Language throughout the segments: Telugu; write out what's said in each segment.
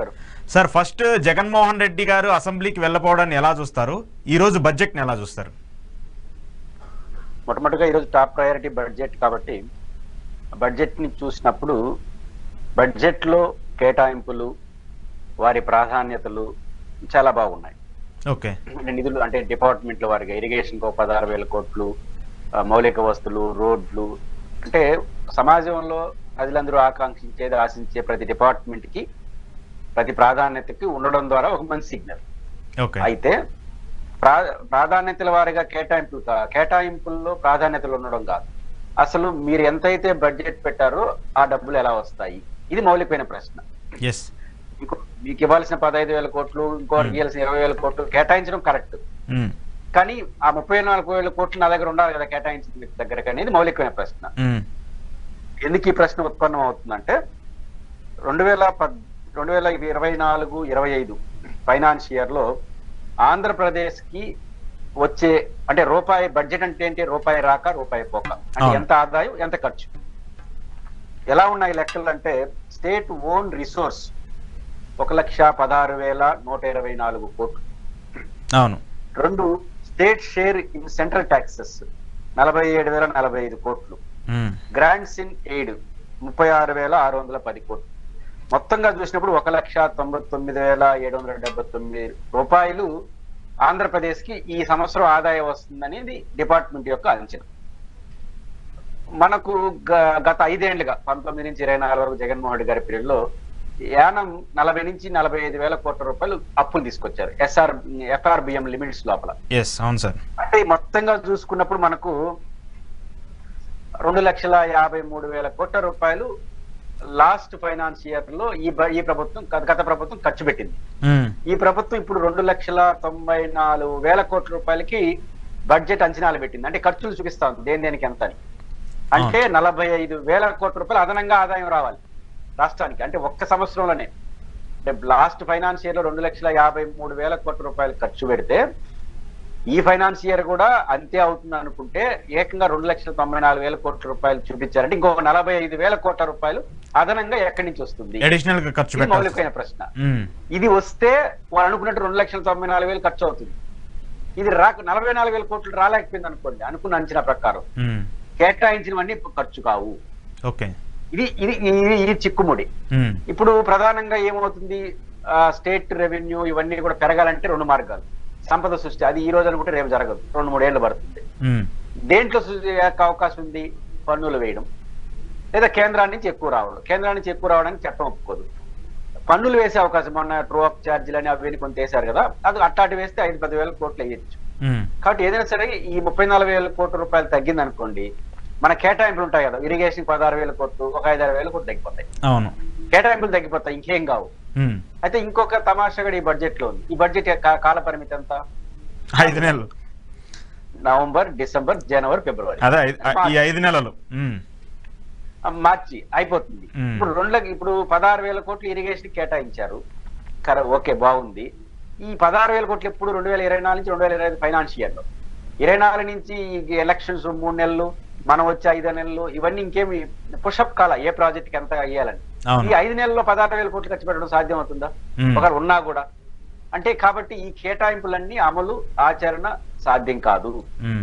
గారు. సార్ ఫస్ట్ జగన్మోహన్ రెడ్డి గారు అసెంబ్లీకి వెళ్ళపోవడాన్ని ఎలా చూస్తారు? ఈ రోజు బడ్జెట్ ని ఎలా చూస్తారు? మొట్టమొదటిగా ఈరోజు టాప్ ప్రయారిటీ బడ్జెట్ కాబట్టి బడ్జెట్ ని చూసినప్పుడు బడ్జెట్ లో కేటాయింపులు, వారి ప్రాధాన్యతలు చాలా బాగున్నాయి. ఓకే. నిధులు అంటే డిపార్ట్మెంట్ల వారిగా ఇరిగేషన్ కు 16,000 కోట్లు, మౌలిక వస్తువులు, రోడ్లు, అంటే సమాజంలో ప్రజలందరూ ఆశించే ప్రతి డిపార్ట్మెంట్ కి, ప్రతి ప్రాధాన్యతకి ఉండడం ద్వారా ఒక మంచి సిగ్నల్. అయితే ప్రాధాన్యతల వారిగా కేటాయింపుల్లో ప్రాధాన్యతలు ఉండడం కాదు, అసలు మీరు ఎంతైతే బడ్జెట్ పెట్టారో ఆ డబ్బులు ఎలా వస్తాయి, ఇది మౌలికమైన ప్రశ్న. మీకు ఇవ్వాల్సిన 15,000 కోట్లు, ఇంకోటి ఇవ్వాల్సిన 20,000 కోట్లు కేటాయించడం కరెక్ట్, కానీ ఆ 34,000 కోట్లు నా దగ్గర ఉండాలి కదా కేటాయించిన దగ్గర, అనేది మౌలికమైన ప్రశ్న. ఎందుకు ఈ ప్రశ్న ఉత్పన్నం అవుతుందంటే 2024-25 ఫైనాన్స్ ఇయర్ లో ఆంధ్రప్రదేశ్ కి వచ్చే, అంటే రూపాయి బడ్జెట్ అంటే ఏంటి, రూపాయి రాక రూపాయి పోక, అంటే ఎంత ఆదాయం ఎంత ఖర్చు, ఎలా ఉన్నాయి లెక్కలు అంటే స్టేట్ ఓన్ రిసోర్స్ 1,16,124 కోట్లు. అవును. 2 state share in central taxes 47,045 కోట్లు. గ్రాంట్స్ ఇన్ ఎయిడ్ 36,610 కోట్లు. మొత్తంగా చూసినప్పుడు 1,99,779 రూపాయలు ఆంధ్రప్రదేశ్ కి ఈ సంవత్సరం ఆదాయం వస్తుందనేది డిపార్ట్మెంట్ యొక్క అంచనా. మనకు గత 5 ఏళ్లుగా 19 నుంచి 24 వరకు జగన్మోహన్ రెడ్డి గారి పీరియడ్ లో యానం 40 నుంచి 45,000 కోట్ల రూపాయలు అప్పులు తీసుకొచ్చారు ఎఫ్ఆర్బిఎం లిమిట్స్ లోపల. అంటే మొత్తంగా చూసుకున్నప్పుడు మనకు 2,53,000 కోట్ల రూపాయలు లాస్ట్ ఫైనాన్స్ ఇయర్ లో ఈ ప్రభుత్వం, గత ప్రభుత్వం ఖర్చు పెట్టింది. ఈ ప్రభుత్వం ఇప్పుడు 2,94,000 కోట్ల రూపాయలకి బడ్జెట్ అంచనాలు పెట్టింది, అంటే ఖర్చులు చూపిస్తా ఉంది దేనికి ఎంత అని. అంటే 45,000 కోట్ల రూపాయలు అదనంగా ఆదాయం రావాలి రాష్ట్రానికి, అంటే ఒక్క సంవత్సరంలోనే. అంటే లాస్ట్ ఫైనాన్స్ ఇయర్ లో 2,53,000 కోట్ల రూపాయలు ఖర్చు పెడితే ఈ ఫైనాన్స్ ఇయర్ కూడా అంతే అవుతుంది అనుకుంటే ఏకంగా 2,94,000 కోట్ల రూపాయలు చూపించారంటే ఇంకొక 45,000 కోట్ల రూపాయలు అదనంగా ఎక్కడి నుంచి వస్తుంది, మౌలికమైన ప్రశ్న. ఇది వస్తే వాళ్ళు అనుకున్నట్టు 2,94,000 ఖర్చు అవుతుంది. ఇది 44,000 కోట్లు రాలేకపోయింది అనుకోండి, అనుకున్న అంచనా ప్రకారం కేటాయించినవన్నీ ఖర్చు కావు. ఇది చిక్కుముడి. ఇప్పుడు ప్రధానంగా ఏమవుతుంది, స్టేట్ రెవెన్యూ ఇవన్నీ కూడా పెరగాలంటే 2 మార్గాలు. సంపద సృష్టి, అది ఈ రోజు అనుకుంటే రేపు జరగదు, 2-3 ఏళ్ళు పడుతుంది. దేంట్లో అవకాశం ఉంది, పన్నులు వేయడం, లేదా కేంద్రాన్ని నుంచి ఎక్కువ రావడం. కేంద్రాన్ని నుంచి ఎక్కువ రావడానికి చట్టం ఒప్పుకోదు. పన్నులు వేసే అవకాశం, మొన్న ట్రూ అప్ ఛార్జీలు అని అవి కొంత వేశారు కదా, అది అట్టాటి వేస్తే 5-10,000 కోట్లు వేయచ్చు. కాబట్టి ఏదైనా సరే ఈ 34,000 కోట్ల రూపాయలు తగ్గింది అనుకోండి, మన కేటాయింపులు ఉంటాయి కదా, ఇరిగేషన్ 16,000 కోట్లు, ఒక 5-6,000 కోట్లు తగ్గిపోతాయి. కేటాయింపులు తగ్గిపోతాయి, ఇంకేం కావు. అయితే ఇంకొక తమాషాగా ఈ బడ్జెట్ లో ఉంది. ఈ బడ్జెట్ కాల పరిమితి ఎంత? 5 నెలలు. నవంబర్, డిసెంబర్, జనవరి, ఫిబ్రవరి, 5 నెలలు. మార్చి అయిపోతుంది. ఇప్పుడు 16,000 కోట్లు ఇరిగేషన్ కేటాయించారు, ఓకే బాగుంది. ఈ 16,000 కోట్లు ఎప్పుడు 2024 నుంచి 2025 ఫైనాన్స్ ఇయర్ లో, 24 నుంచి ఎలక్షన్స్ 3 నెలలు, మనం వచ్చే 5 నెలలు, ఇవన్నీ ఇంకేమి పుషప్ కాల ఏ ప్రాజెక్ట్ కి ఎంత అయ్యాలని. ఈ 5 నెలల్లో 16,000 కోట్లు ఖర్చు పెట్టడం సాధ్యం అవుతుందా ఒకరు ఉన్నా కూడా? అంటే కాబట్టి ఈ కేటాయింపులన్నీ అమలు ఆచరణ సాధ్యం కాదు.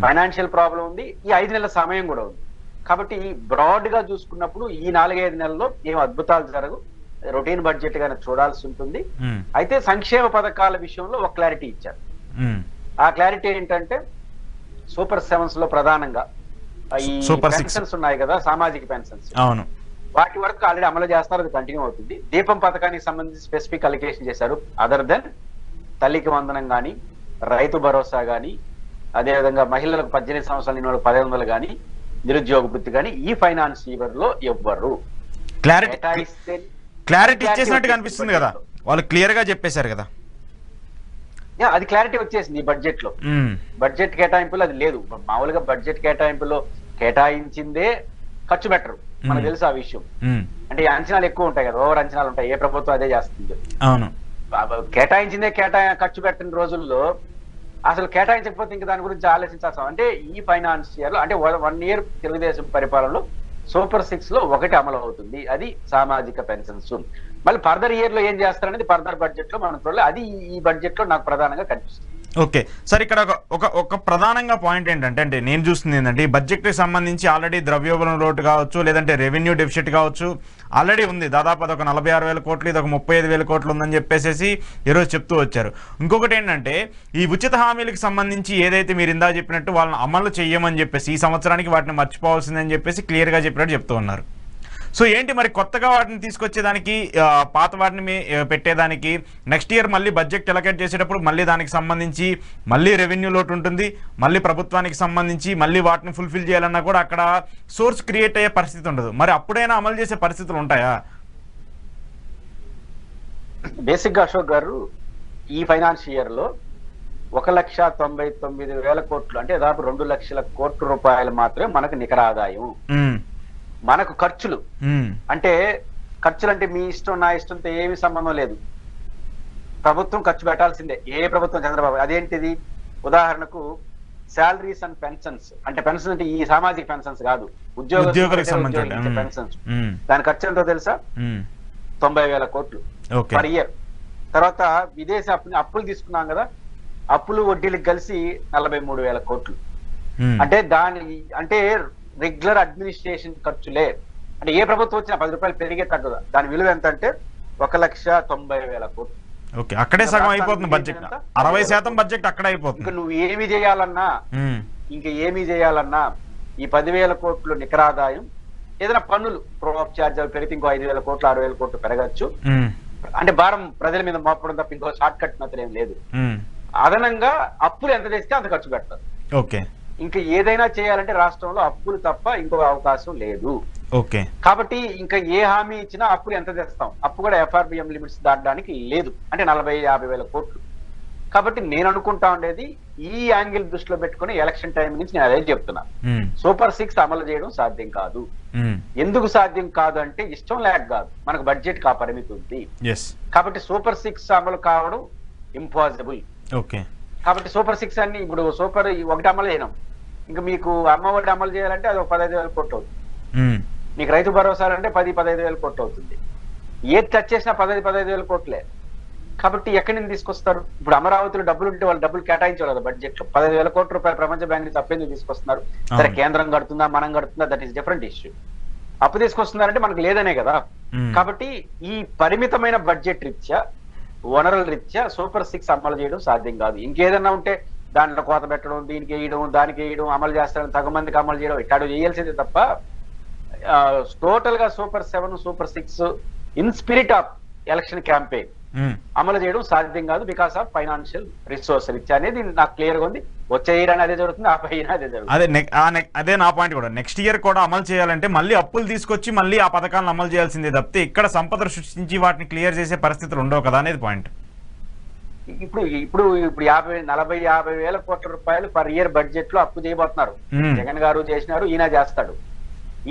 ఫైనాన్షియల్ ప్రాబ్లం ఉంది, ఈ 5 నెలల సమయం కూడా ఉంది. కాబట్టి బ్రాడ్ గా చూసుకున్నప్పుడు ఈ 4-5 నెలల్లో ఏం అద్భుతాలు జరగవు, రొటీన్ బడ్జెట్ గానే చూడాల్సి ఉంటుంది. అయితే సంక్షేమ పథకాల విషయంలో ఒక క్లారిటీ ఇచ్చారు. ఆ క్లారిటీ ఏంటంటే సూపర్ 7s లో ప్రధానంగా ఈ పెన్షన్స్ ఉన్నాయి కదా, సామాజిక పెన్షన్స్, వాటి వరకు ఆల్రెడీ అమలు చేస్తారు, అది కంటిన్యూ అవుతుంది. దీపం పథకానికి సంబంధించి స్పెసిఫిక్ అలికేషన్ చేశారు. అదర్ దెన్ తల్లికి వందనం గాని, రైతు భరోసా గాని, అదేవిధంగా మహిళలకు 18 సంవత్సరాల నిన్న 1,500 గాని, నిరుద్యోగ వృత్తి గాని ఈ ఫైనాన్స్ ఇయర్ లో ఎవ్వరు క్లారిటీ ఇచ్చేసినట్టు కనిపిస్తుంది కదా, వాళ్ళు క్లియర్ గా చెప్పేశారు కదా. అది క్లారిటీ వచ్చేసింది ఈ బడ్జెట్ లో. బడ్జెట్ కేటాయింపులు అది లేదు. మామూలుగా బడ్జెట్ కేటాయింపులో కేటాయించిందే ఖర్చు పెట్టరు, మనకు తెలుసు ఆ విషయం. అంటే అంచనాలు ఎక్కువ ఉంటాయి కదా, ఓవర్ అంచనాలు ఉంటాయి, ఏ ప్రభుత్వం అదే చేస్తుంది. కేటాయించిందే ఖర్చు పెట్టిన రోజుల్లో అసలు కేటాయించకపోతే ఇంకా దాని గురించి ఆలోచించాల్సిన. అంటే ఈ ఫైనాన్స్ ఇయర్ లో, అంటే 1 ఇయర్ తెలుగుదేశం పరిపాలనలో సూపర్ 6 లో ఒకటి అమలు అవుతుంది, అది సామాజిక పెన్షన్స్. మళ్ళీ ఫర్దర్ ఇయర్ లో ఏం చేస్తారనేది ఫర్దర్ బడ్జెట్ లో మనం చూడాలి. అది ఈ బడ్జెట్ లో నాకు ప్రధానంగా కనిపిస్తుంది. ఓకే సార్, ఇక్కడ ఒక ప్రధానంగా పాయింట్ ఏంటంటే, అంటే నేను చూస్తుంది ఏంటంటే, ఈ బడ్జెట్కి సంబంధించి ఆల్రెడీ ద్రవ్యోల్బణం లోటు కావచ్చు, లేదంటే రెవెన్యూ డెఫిసిట్ కావచ్చు, ఆల్రెడీ ఉంది. దాదాపు అదొక 46,000 కోట్లు, ఇది ఒక 35,000 కోట్లు ఉందని చెప్పేసి ఈరోజు చెప్తూ వచ్చారు. ఇంకొకటి ఏంటంటే, ఈ ఉచిత హామీలకు సంబంధించి ఏదైతే మీరు ఇందా చెప్పినట్టు వాళ్ళని అమలు చెయ్యమని చెప్పేసి, ఈ సంవత్సరానికి వాటిని మర్చిపోవాల్సిందని చెప్పేసి క్లియర్గా చెప్పినట్టు చెప్తూ ఉన్నారు. సో ఏంటి మరి కొత్తగా వాటిని తీసుకొచ్చేదానికి, పాత వాటిని పెట్టేదానికి నెక్స్ట్ ఇయర్ మళ్ళీ బడ్జెట్ ఎలకేట్ చేసేటప్పుడు మళ్ళీ దానికి సంబంధించి మళ్ళీ రెవెన్యూ లోటు ఉంటుంది, మళ్ళీ ప్రభుత్వానికి సంబంధించి మళ్ళీ వాటిని ఫుల్ఫిల్ చేయాలన్నా కూడా అక్కడ సోర్స్ క్రియేట్ అయ్యే పరిస్థితి ఉండదు. మరి అప్పుడైనా అమలు చేసే పరిస్థితులు ఉంటాయా? బేసిక్ గా అశోక్ గారు, ఈ ఫైనాన్షియల్ ఇయర్ లో 1,99,000 కోట్లు అంటే దాదాపు 2 లక్షల కోట్ల రూపాయలు మాత్రమే మనకు నికర ఆదాయం. మనకు ఖర్చులు అంటే మీ ఇష్టం నా ఇష్టంతో ఏమి సంబంధం లేదు. ప్రభుత్వం ఖర్చు పెట్టాల్సిందే, ఏ ప్రభుత్వం చంద్రబాబు. అదేంటిది? ఉదాహరణకు శాలరీస్ అండ్ పెన్షన్స్, అంటే పెన్షన్ అంటే ఈ సామాజిక పెన్షన్స్ కాదు, ఉద్యోగులకు సంబంధించిన పెన్షన్స్. దాని ఖర్చు ఎంతో తెలుసా? 90,000 కోట్లు పర్ ఇయర్. తర్వాత విదేశీ అప్పులు తీసుకున్నాం కదా, అప్పులు వడ్డీలకు కలిసి 43,000 కోట్లు. అంటే రెగ్యులర్ అడ్మినిస్ట్రేషన్ ఖర్చులే. అంటే ఏ ప్రభుత్వం వచ్చినా 10 రూపాయలు పెరిగే తగ్గదు. దాని విలువ ఎంత అంటే 1,90,000 కోట్లు. ఓకే, అక్కడే సగం అయిపోతుంది బడ్జెట్. 60% బడ్జెట్ అక్కడే అయిపోతుంది. ఇంకా నువ్వు ఏమి చేయాలన్నా ఈ 10,000 కోట్లు నికరాదాయం, ఏదైనా పన్నులు ప్రోప్ ఛార్జీలు పెరిగితే ఇంకో 5,000 కోట్లు 6,000 కోట్లు పెరగచ్చు. అంటే భారం ప్రజల మీద మోపడం తప్ప ఇంకో షార్ట్ కట్ మాత్రం ఏం లేదు. అదనంగా అప్పులు ఎంత తెస్తే అంత ఖర్చు పెడతారు. ఓకే, ఇంకా ఏదైనా చేయాలంటే రాష్ట్రంలో అప్పులు తప్ప ఇంకొక అవకాశం లేదు. ఓకే, కాబట్టి ఇంకా ఏ హామీ ఇచ్చినా అప్పులు ఎంత తెస్తాం? అప్పు కూడా FRBM లిమిట్స్ దాటడానికి లేదు, అంటే 40,000-50,000 కోట్లు. కాబట్టి నేను అనుకుంటా ఉండేది, ఈ యాంగిల్ దృష్టిలో పెట్టుకుని ఎలక్షన్ టైం నుంచి నేను అదే చెప్తున్నా, సూపర్ 6 అమలు చేయడం సాధ్యం కాదు. ఎందుకు సాధ్యం కాదు అంటే ఇష్టం లేక కాదు, మనకు బడ్జెట్ కా పరిమితి ఉంది. కాబట్టి సూపర్ 6 అమలు కావడం ఇంపాసిబుల్. ఓకే, కాబట్టి సూపర్ 6 అన్ని ఇప్పుడు సూపర్ 1 అమలు చేయడం, ఇంకా మీకు అమ్మ ఒడి అమలు చేయాలంటే అది 15,000 కోట్లు అవుతుంది. మీకు రైతు భరోసా అంటే 10-15,000 కోట్లు అవుతుంది. ఏది టచ్ చేసినా 10-15,000 కోట్లే. కాబట్టి ఎక్కడి నుంచి తీసుకొస్తారు? ఇప్పుడు అమరావతిలో డబ్బులు ఉంటే వాళ్ళు డబ్బులు కేటాయించాలి కదా బడ్జెట్ లో. 10,000 కోట్ల రూపాయలు ప్రపంచ బ్యాంక్ నుంచి అప్పు ఎందుకు తీసుకొస్తున్నారు? సరే, కేంద్రం కడుతుందా మనం కడుతుందా, దట్ ఈస్ డిఫరెంట్ ఇష్యూ. అప్పు తీసుకొస్తున్నారంటే మనకు లేదనే కదా. కాబట్టి ఈ పరిమితమైన బడ్జెట్ రీత్యా, వనరుల రీత్యా సూపర్ 6 అమలు చేయడం సాధ్యం కాదు. ఇంకేదన్నా ఉంటే దాంట్లో కోత పెట్టడం, దీనికి వేయడం, దానికి వేయడం, అమలు చేస్తారని తగు మందికి అమలు చేయడం, ఇట్లాంటి చేయాల్సిందే తప్ప టోటల్ గా super 7, super 6 in spirit of election campaign అమలు చేయడం సాధ్యం కాదు. బికాస్ ఆఫ్ ఫైనాన్షియల్ రిసోర్స్ రీత్యా అనేది నాకు క్లియర్ గా ఉంది. వచ్చే ఇయర్ అదే జరుగుతుంది, ఆ పై అదే జరుగుతుంది. అదే నా పాయింట్ కూడా. నెక్స్ట్ ఇయర్ కూడా అమలు చేయాలంటే మళ్ళీ అప్పులు తీసుకొచ్చి మళ్ళీ ఆ పథకాలను అమలు చేయాల్సిందే తప్పితే ఇక్కడ సంపద సృష్టించి వాటిని క్లియర్ చేసే పరిస్థితులు ఉండవు కదా అనేది పాయింట్. ఇప్పుడు 40-50 వేల కోట్ల రూపాయలు పర్ ఇయర్ బడ్జెట్ లో అప్పు చేయబోతున్నారు. జగన్ గారు చేసినారు, ఈయన చేస్తాడు.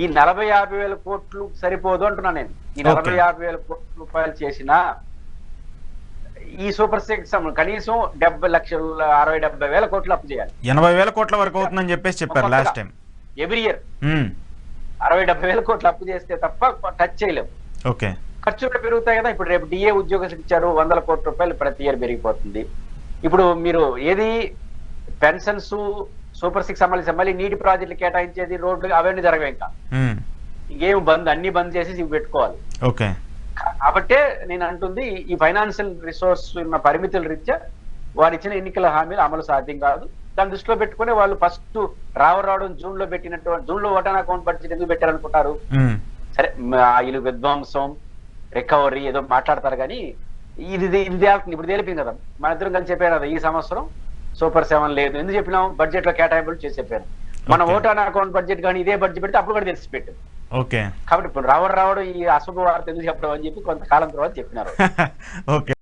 ఈ 40-50 వేల కోట్లు సరిపోదు అంటున్నా నేను. ఈ 40-50 వేల కోట్ల రూపాయలు చేసినా ఈ సూపర్ 6 కనీసం 60-70 వేల కోట్లు అప్పు చేయాలి. 80,000 కోట్ల వరకు అవుతుందని చెప్పేసి చెప్పారు లాస్ట్ టైం. ఎవ్రీ ఇయర్ 60-70 వేల కోట్లు అప్పు చేస్తే తప్ప టచ్ చేయలేము. ఓకే, ఖర్చులు కూడా పెరుగుతాయి కదా. ఇప్పుడు రేపు DA ఉద్యోగస్తులకు ఇచ్చారు, 100 కోట్ల రూపాయలు ప్రతి ఇయర్ పెరిగిపోతుంది. ఇప్పుడు మీరు ఏది పెన్షన్స్ సూపర్ 6 అమలు మళ్ళీ నీటి ప్రాజెక్టులు కేటాయించేది, రోడ్లు అవన్నీ జరగవు. ఇంకా ఇంకేం అన్ని బంద్ చేసి ఇవి పెట్టుకోవాలి. ఓకే, కాబట్టే నేను అంటుంది, ఈ ఫైనాన్షియల్ రిసోర్స్ ఉన్న పరిమితుల రీత్యా వారు ఇచ్చిన ఎన్నికల హామీలు అమలు సాధ్యం కాదు. దాన్ని దృష్టిలో పెట్టుకుని వాళ్ళు ఫస్ట్ రావడం జూన్ లో ఓటాన్ అకౌంట్ బడ్జెట్ ఎందుకు పెట్టారనుకుంటారు? సరే, ఇల్లు విధ్వంసం, రికవరీ ఏదో మాట్లాడతారు కానీ ఇది ఇప్పుడు తెలిపింది కదా. మన ఇద్దరం కలిసి చెప్పారు కదా, ఈ సంవత్సరం సూపర్ 7 లేదు. ఎందుకు చెప్పినాం? బడ్జెట్ లో కేటాయింపులు చేసి చెప్పారు. మన ఓటాన్ అకౌంట్ బడ్జెట్ కానీ ఇదే బడ్జెట్ పెడితే అప్పుడు కూడా తెలిసి పెట్టారు. ఓకే, కాబట్టి ఇప్పుడు రావడం ఈ అశుభ వార్త ఎందుకు చెప్పడం అని చెప్పి కొంతకాలం తర్వాత చెప్పినారు. ఓకే.